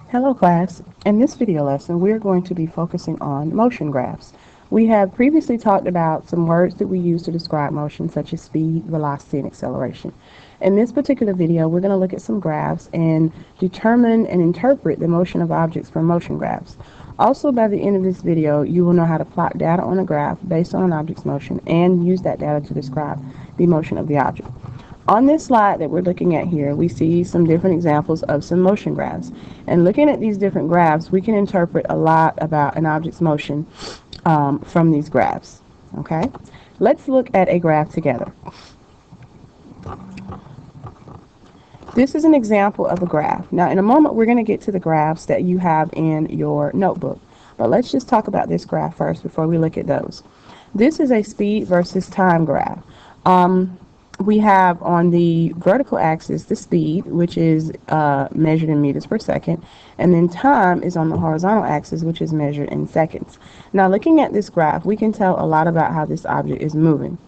Hello class. In this video lesson, we're going to be focusing on motion graphs. We have previously talked about some words that we use to describe motion, such as speed, velocity, and acceleration. In this particular video, we're going to look at some graphs and determine and interpret the motion of objects from motion graphs. Also, by the end of this video, you will know how to plot data on a graph based on an object's motion and use that data to describe the motion of the object. On this slide that we're looking at here, we see some different examples of some motion graphs. And looking at these different graphs, we can interpret a lot about an object's motion from these graphs. Okay? Let's look at a graph together. This is an example of a graph. Now, in a moment, we're going to get to the graphs that you have in your notebook. But let's just talk about this graph first before we look at those. This is a speed versus time graph. We have on the vertical axis the speed, which is measured in meters per second, and then time is on the horizontal axis, which is measured in seconds. Now, looking at this graph, we can tell a lot about how this object is moving.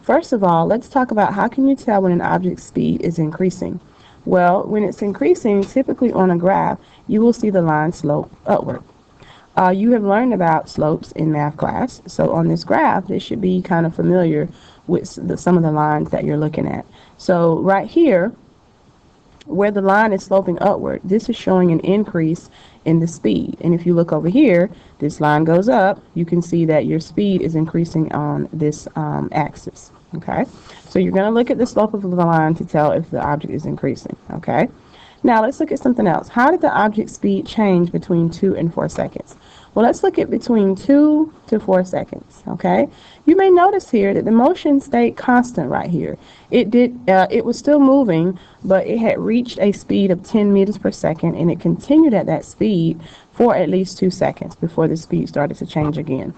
First of all, let's talk about how can you tell when an object's speed is increasing. Well, when it's increasing, typically on a graph, you will see the line slope upward. You have learned about slopes in math class, so on this graph, this should be kind of familiar with some of the lines that you're looking at. So right here, where the line is sloping upward, this is showing an increase in the speed. And if you look over here, this line goes up. You can see that your speed is increasing on this axis. Okay, so you're going to look at the slope of the line to tell if the object is increasing. Okay, now let's look at something else. How did the object's speed change between 2 and 4 seconds? Well, let's look at between 2 to 4 seconds, okay? You may notice here that the motion stayed constant right here. It was still moving, but it had reached a speed of 10 meters per second, and it continued at that speed for at least 2 seconds before the speed started to change again.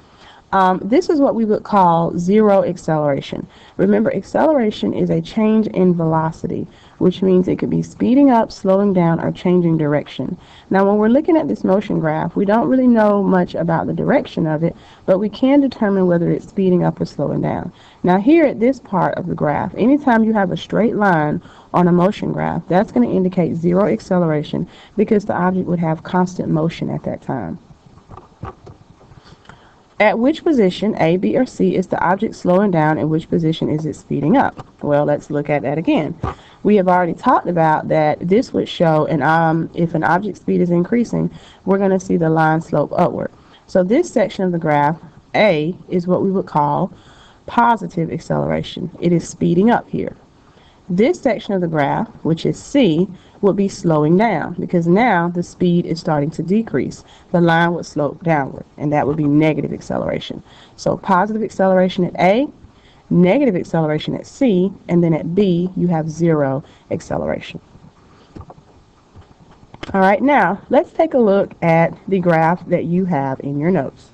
This is what we would call zero acceleration. Remember, acceleration is a change in velocity, which means it could be speeding up, slowing down, or changing direction. Now, when we're looking at this motion graph, we don't really know much about the direction of it, but we can determine whether it's speeding up or slowing down. Now, here at this part of the graph, anytime you have a straight line on a motion graph, that's going to indicate zero acceleration because the object would have constant motion at that time. At which position, A, B, or C, is the object slowing down, and which position is it speeding up? Well, let's look at that again. We have already talked about that this would show if an object speed is increasing, we're going to see the line slope upward. So this section of the graph, A, is what we would call positive acceleration. It is speeding up here. This section of the graph, which is C, would be slowing down because now the speed is starting to decrease. The line would slope downward, and that would be negative acceleration. So positive acceleration at A, negative acceleration at C, and then at B, you have zero acceleration. All right, now let's take a look at the graph that you have in your notes.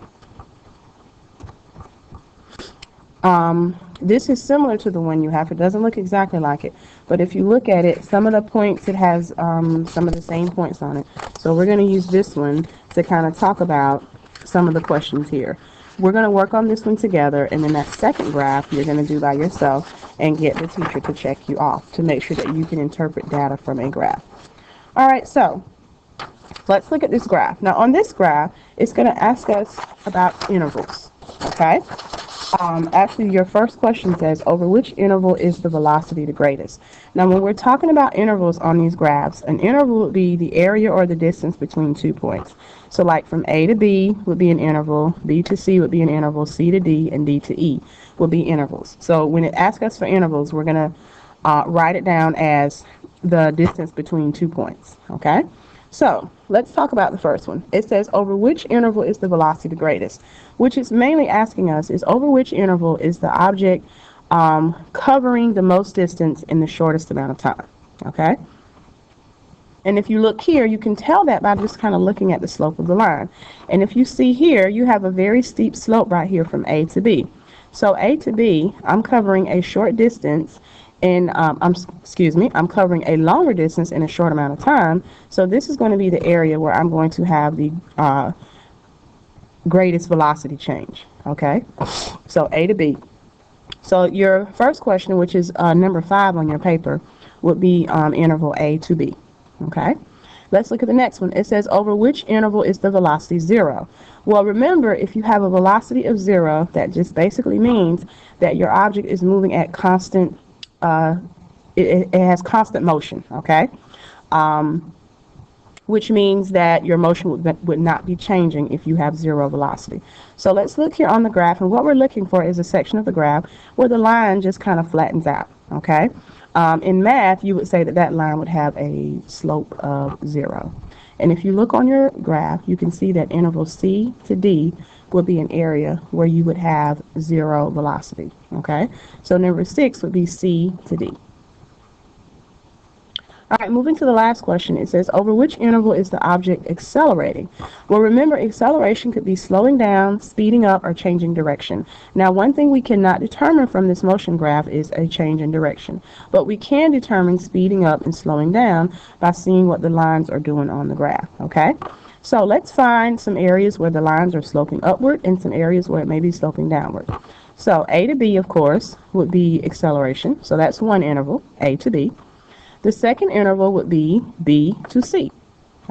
This is similar to the one you have. It doesn't look exactly like it, but if you look at it, some of the points, it has some of the same points on it. So we're going to use this one to kind of talk about some of the questions here. We're going to work on this one together, and then that second graph you're going to do by yourself and get the teacher to check you off to make sure that you can interpret data from a graph. All right, so let's look at this graph. Now on this graph, it's going to ask us about intervals, okay? Actually, your first question says, over which interval is the velocity the greatest? Now, when we're talking about intervals on these graphs, an interval would be the area or the distance between 2 points. So like from A to B would be an interval, B to C would be an interval, C to D, and D to E would be intervals. So when it asks us for intervals, we're going to write it down as the distance between 2 points, okay? So let's talk about the first one. It says, over which interval is the velocity the greatest? Which is mainly asking us is over which interval is the object covering the most distance in the shortest amount of time, okay? And if you look here, you can tell that by just kind of looking at the slope of the line. And if you see here, you have a very steep slope right here from A to B. So A to B, I'm covering a short distance, and I'm covering a longer distance in a short amount of time. So this is going to be the area where I'm going to have the greatest velocity change, okay? So A to B. So your first question, which is number 5 on your paper, would be interval A to B, okay? Let's look at the next one. It says, over which interval is the velocity 0? Well, remember, if you have a velocity of 0, that just basically means that your object is moving at constant, it has constant motion, okay? Which means that your motion would not be changing if you have 0 velocity. So let's look here on the graph, and what we're looking for is a section of the graph where the line just kind of flattens out, okay? In math, you would say that that line would have a slope of 0. And if you look on your graph, you can see that interval C to D would be an area where you would have 0 velocity, okay? So number 6 would be C to D. All right, moving to the last question, it says, over which interval is the object accelerating? Well, remember, acceleration could be slowing down, speeding up, or changing direction. Now, one thing we cannot determine from this motion graph is a change in direction, but we can determine speeding up and slowing down by seeing what the lines are doing on the graph, okay? So let's find some areas where the lines are sloping upward and some areas where it may be sloping downward. So A to B, of course, would be acceleration. So that's one interval, A to B. The second interval would be B to C,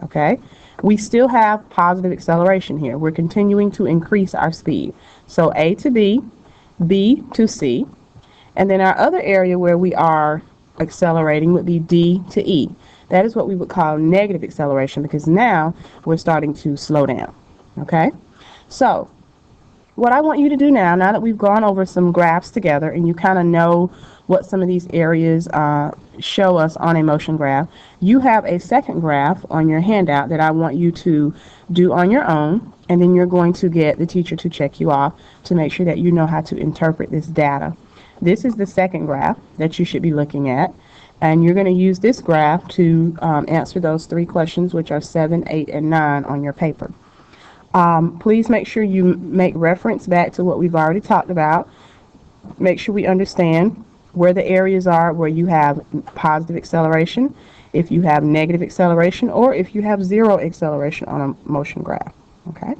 okay? We still have positive acceleration here. We're continuing to increase our speed. So A to B, B to C, and then our other area where we are accelerating would be D to E. That is what we would call negative acceleration because now we're starting to slow down, okay? So what I want you to do now that we've gone over some graphs together and you kind of know what some of these areas show us on a motion graph, you have a second graph on your handout that I want you to do on your own, and then you're going to get the teacher to check you off to make sure that you know how to interpret this data. This is the second graph that you should be looking at, and you're going to use this graph to answer those 3 questions, which are 7, 8, and 9 on your paper. Please make sure you make reference back to what we've already talked about. Make sure we understand where the areas are where you have positive acceleration, if you have negative acceleration, or if you have 0 acceleration on a motion graph, okay?